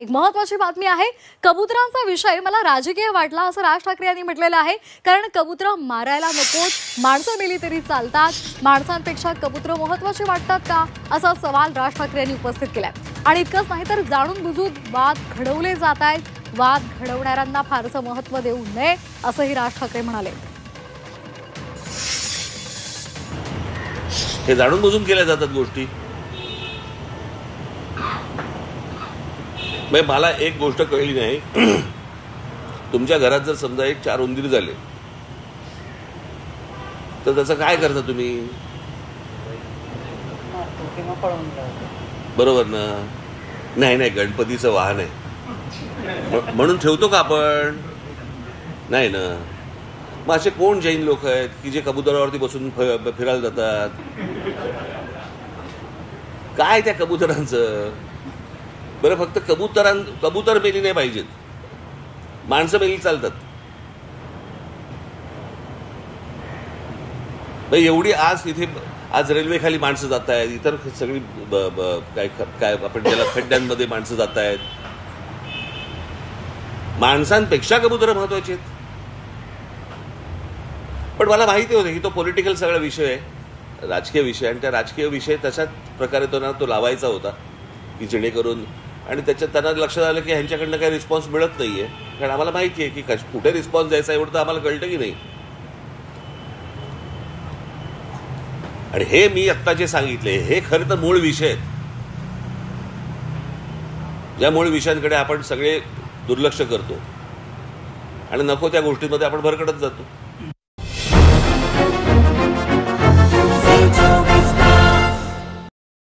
एक महत्त्वाची बातमी आहे। कबुतरांचा विषय मला राजकीय वाटला असं राज ठाकरे यांनी म्हटलेलं आहे। कारण कबुतर मारायला नकोत, माणसं मेली तरी चालतात, माणसांपेक्षा कबुतर महत्त्वाची वाटतात का असा सवाल राज ठाकरे यांनी उपस्थित केलाय। आणि इतकंच नाही तर जाणून बुजून वाद घडवले जात आहेत, वाद घडवणाऱ्यांना फारसं महत्त्व देऊ नये असंही राज ठाकरे म्हणाले। हे जाणून बुजून केल्या जातात गोष्टी। मला एक गोष्ट कळली नाही, तुमच्या घरात जर समजा एक 4 उंदीर झाले तर त्याचं काय करता तुम्ही? बरोबर ना? नाही नाही, गणपतीचं वाहन आहे म्हणून ठेवतो का आपण? नाही ना। मग असे कोण जैन लोक आहेत की जे कबुतरावरती बसून फिरायला जातात? काय त्या कबुतरांचं? बरं, फक्त कबूतर मेली नाही पाहिजेत, माणसं मेली चालतात। एवढी आज रेल्वे खाली माणसं जात आहेत, इतर सगळी काय आपण ज्याला खड्ड्यांमध्ये माणसं जात आहेत, माणसांपेक्षा कबुतर महत्वाची आहेत। पण मला माहिती होतं की तो पॉलिटिकल सगळा विषय आहे, राजकीय विषय, आणि त्या राजकीय विषय तशाच प्रकारे तो लावायचा होता की जेणेकरून, आणि त्याच्यात त्यांना लक्षात आलं की ह्यांच्याकडनं काही रिस्पॉन्स मिळत नाहीये। कारण आम्हाला माहिती आहे की कुठे रिस्पॉन्स द्यायचा एवढं तर आम्हाला कळतं की नाही। आणि हे मी आत्ता जे सांगितले हे खरं तर मूळ विषय आहेत, ज्या मूळ विषयांकडे आपण सगळे दुर्लक्ष करतो आणि नको त्या गोष्टींमध्ये आपण भरकटत जातो।